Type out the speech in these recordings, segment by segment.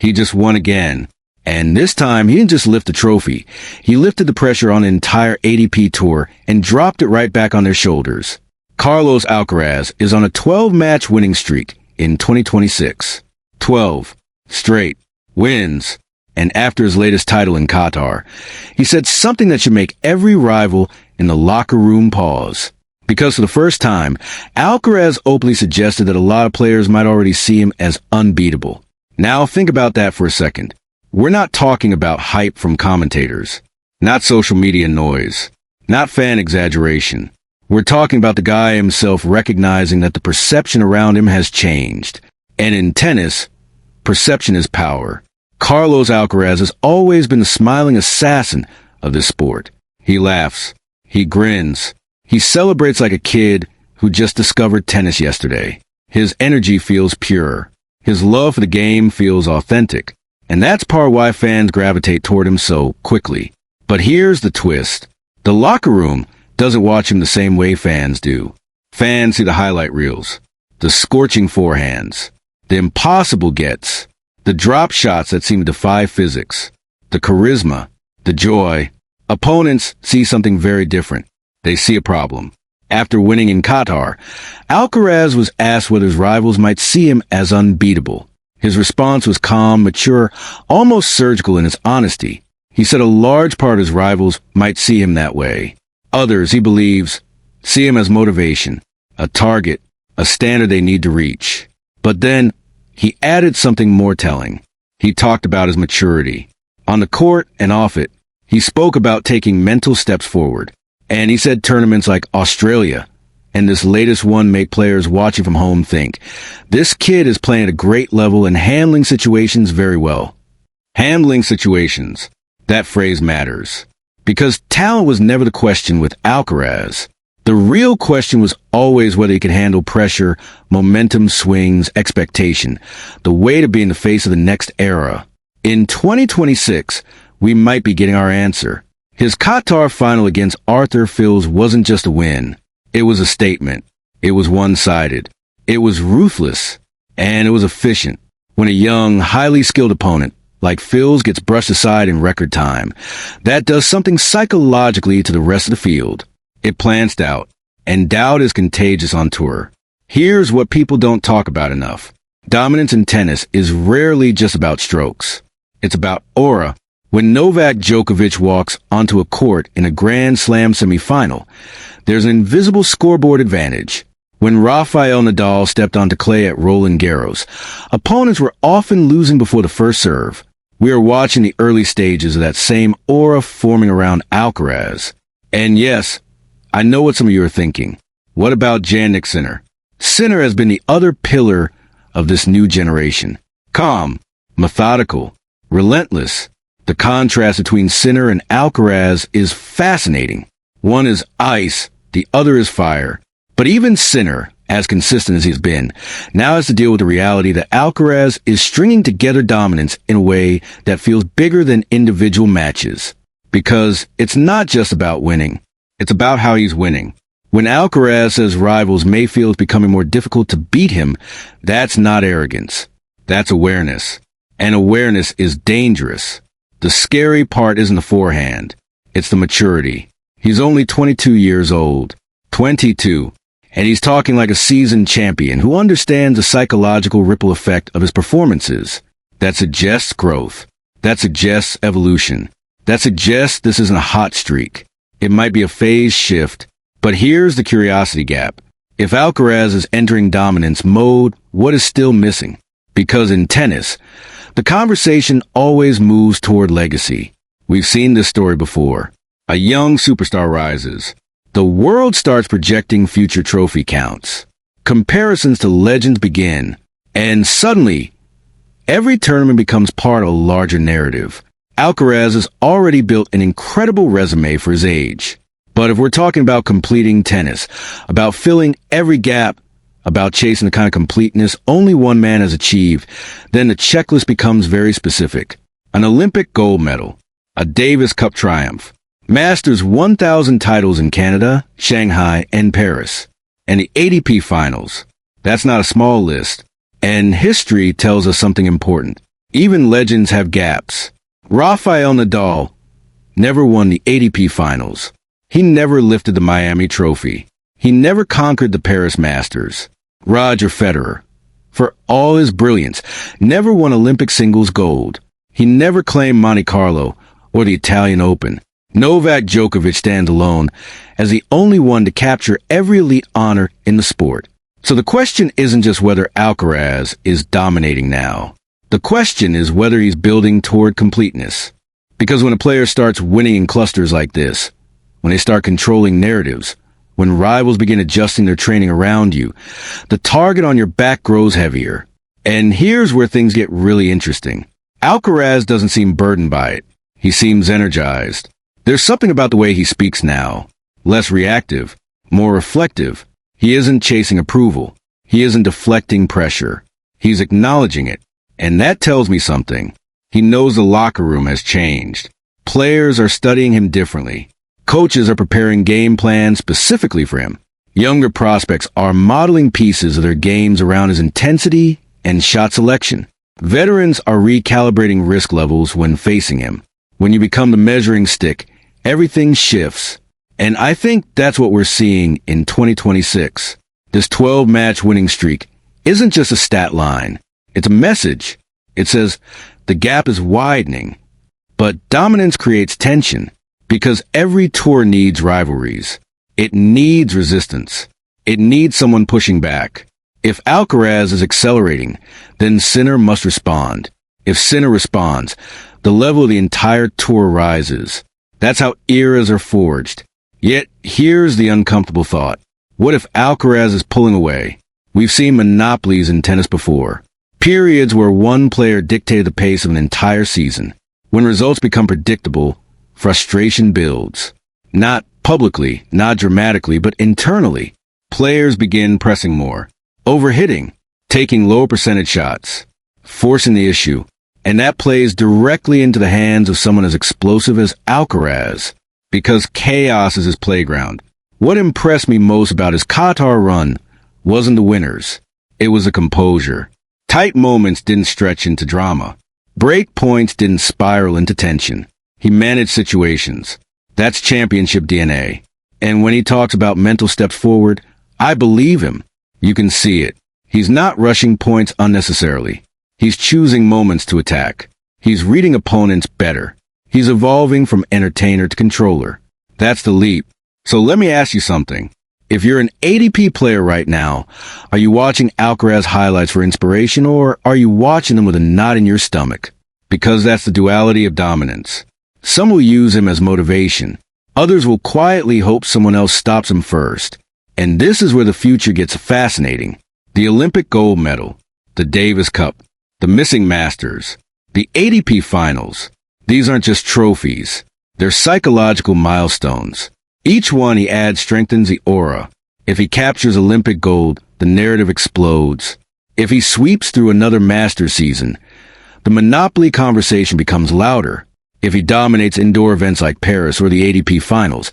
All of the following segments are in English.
He just won again. And this time, he didn't just lift the trophy. He lifted the pressure on the entire ATP tour and dropped it right back on their shoulders. Carlos Alcaraz is on a 12-match winning streak in 2026. 12 straight wins. And after his latest title in Qatar, he said something that should make every rival in the locker room pause. Because for the first time, Alcaraz openly suggested that a lot of players might already see him as unbeatable. Now think about that for a second. We're not talking about hype from commentators, not social media noise, not fan exaggeration. We're talking about the guy himself recognizing that the perception around him has changed. And in tennis, perception is power. Carlos Alcaraz has always been the smiling assassin of this sport. He laughs. He grins. He celebrates like a kid who just discovered tennis yesterday. His energy feels pure. His love for the game feels authentic. And that's part why fans gravitate toward him so quickly. But here's the twist. The locker room doesn't watch him the same way fans do. Fans see the highlight reels, the scorching forehands, the impossible gets, the drop shots that seem to defy physics, the charisma, the joy. Opponents see something very different. They see a problem. After winning in Qatar, Alcaraz was asked whether his rivals might see him as unbeatable. His response was calm, mature, almost surgical in its honesty. He said a large part of his rivals might see him that way. Others, he believes, see him as motivation, a target, a standard they need to reach. But then, he added something more telling. He talked about his maturity. On the court and off it, he spoke about taking mental steps forward. And he said tournaments like Australia and this latest one make players watching from home think, this kid is playing at a great level and handling situations very well. Handling situations. That phrase matters. Because talent was never the question with Alcaraz. The real question was always whether he could handle pressure, momentum swings, expectation, the way to be in the face of the next era. In 2026, we might be getting our answer. His Qatar final against Arthur Fils wasn't just a win. It was a statement. It was one-sided. It was ruthless. And it was efficient. When a young, highly skilled opponent like Fils gets brushed aside in record time, that does something psychologically to the rest of the field. It plants doubt. And doubt is contagious on tour. Here's what people don't talk about enough. Dominance in tennis is rarely just about strokes. It's about aura. When Novak Djokovic walks onto a court in a Grand Slam semifinal, there's an invisible scoreboard advantage. When Rafael Nadal stepped onto clay at Roland Garros, opponents were often losing before the first serve. We are watching the early stages of that same aura forming around Alcaraz. And yes, I know what some of you are thinking. What about Jannik Sinner? Sinner has been the other pillar of this new generation. Calm, methodical, relentless. The contrast between Sinner and Alcaraz is fascinating. One is ice, the other is fire. But even Sinner, as consistent as he's been, now has to deal with the reality that Alcaraz is stringing together dominance in a way that feels bigger than individual matches. Because it's not just about winning. It's about how he's winning. When Alcaraz says rivals may feel it's becoming more difficult to beat him, that's not arrogance. That's awareness. And awareness is dangerous. The scary part isn't the forehand. It's the maturity. He's only 22 years old. 22. And he's talking like a seasoned champion who understands the psychological ripple effect of his performances. That suggests growth. That suggests evolution. That suggests this isn't a hot streak. It might be a phase shift. But here's the curiosity gap. If Alcaraz is entering dominance mode, what is still missing? Because in tennis, the conversation always moves toward legacy. We've seen this story before. A young superstar rises. The world starts projecting future trophy counts. Comparisons to legends begin. And suddenly, every tournament becomes part of a larger narrative. Alcaraz has already built an incredible resume for his age. But if we're talking about completing tennis, about filling every gap, about chasing the kind of completeness only one man has achieved, then the checklist becomes very specific. An Olympic gold medal, a Davis Cup triumph, Masters 1,000 titles in Canada, Shanghai, and Paris, and the ATP finals. That's not a small list. And history tells us something important. Even legends have gaps. Rafael Nadal never won the ATP finals. He never lifted the Miami trophy. He never conquered the Paris Masters. Roger Federer, for all his brilliance, never won Olympic singles gold. He never claimed Monte Carlo or the Italian Open. Novak Djokovic stands alone as the only one to capture every elite honor in the sport. So the question isn't just whether Alcaraz is dominating now. The question is whether he's building toward completeness. Because when a player starts winning in clusters like this, when they start controlling narratives, when rivals begin adjusting their training around you, the target on your back grows heavier. And here's where things get really interesting. Alcaraz doesn't seem burdened by it. He seems energized. There's something about the way he speaks now. Less reactive, more reflective. He isn't chasing approval. He isn't deflecting pressure. He's acknowledging it. And that tells me something. He knows the locker room has changed. Players are studying him differently. Coaches are preparing game plans specifically for him. Younger prospects are modeling pieces of their games around his intensity and shot selection. Veterans are recalibrating risk levels when facing him. When you become the measuring stick, everything shifts. And I think that's what we're seeing in 2026. This 12-match winning streak isn't just a stat line. It's a message. It says the gap is widening. But dominance creates tension. Because every tour needs rivalries. It needs resistance. It needs someone pushing back. If Alcaraz is accelerating, then Sinner must respond. If Sinner responds, the level of the entire tour rises. That's how eras are forged. Yet, here's the uncomfortable thought. What if Alcaraz is pulling away? We've seen monopolies in tennis before. Periods where one player dictated the pace of an entire season. When results become predictable, frustration builds. Not publicly, not dramatically, but internally. Players begin pressing more, overhitting, taking lower percentage shots, forcing the issue, and that plays directly into the hands of someone as explosive as Alcaraz, because chaos is his playground. What impressed me most about his Qatar run wasn't the winners. It was the composure. Tight moments didn't stretch into drama. Break points didn't spiral into tension. He managed situations. That's championship DNA. And when he talks about mental steps forward, I believe him. You can see it. He's not rushing points unnecessarily. He's choosing moments to attack. He's reading opponents better. He's evolving from entertainer to controller. That's the leap. So let me ask you something. If you're an ATP player right now, are you watching Alcaraz highlights for inspiration, or are you watching them with a knot in your stomach? Because that's the duality of dominance. Some will use him as motivation. Others will quietly hope someone else stops him first. And this is where the future gets fascinating. The Olympic gold medal, the Davis Cup, the missing Masters, the ATP finals. These aren't just trophies. They're psychological milestones. Each one he adds strengthens the aura. If he captures Olympic gold, the narrative explodes. If he sweeps through another Masters season, the monopoly conversation becomes louder. If he dominates indoor events like Paris or the ATP finals,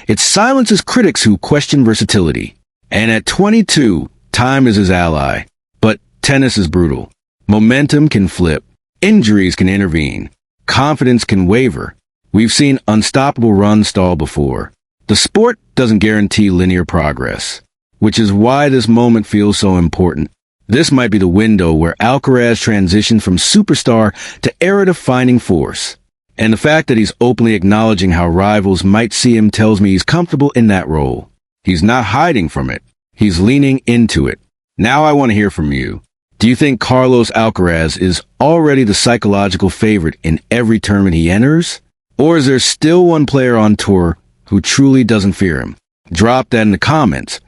it silences critics who question versatility. And at 22, time is his ally. But tennis is brutal. Momentum can flip. Injuries can intervene. Confidence can waver. We've seen unstoppable runs stall before. The sport doesn't guarantee linear progress, which is why this moment feels so important. This might be the window where Alcaraz transitions from superstar to era-defining force. And the fact that he's openly acknowledging how rivals might see him tells me he's comfortable in that role. He's not hiding from it. He's leaning into it. Now I want to hear from you. Do you think Carlos Alcaraz is already the psychological favorite in every tournament he enters? Or is there still one player on tour who truly doesn't fear him? Drop that in the comments,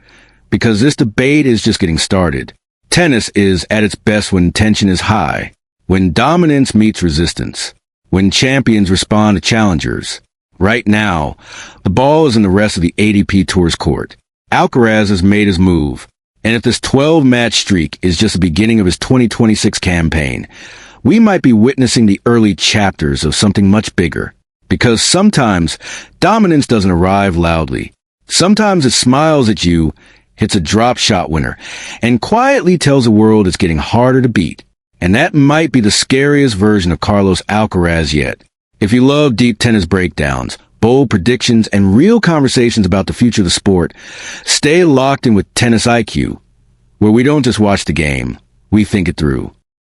because this debate is just getting started. Tennis is at its best when tension is high, when dominance meets resistance, when champions respond to challengers. Right now, the ball is in the rest of the ATP Tour's court. Alcaraz has made his move, and if this 12-match streak is just the beginning of his 2026 campaign, we might be witnessing the early chapters of something much bigger. Because sometimes, dominance doesn't arrive loudly. Sometimes it smiles at you, hits a drop shot winner, and quietly tells the world it's getting harder to beat. And that might be the scariest version of Carlos Alcaraz yet. If you love deep tennis breakdowns, bold predictions, and real conversations about the future of the sport, stay locked in with Tennis IQ, where we don't just watch the game, we think it through.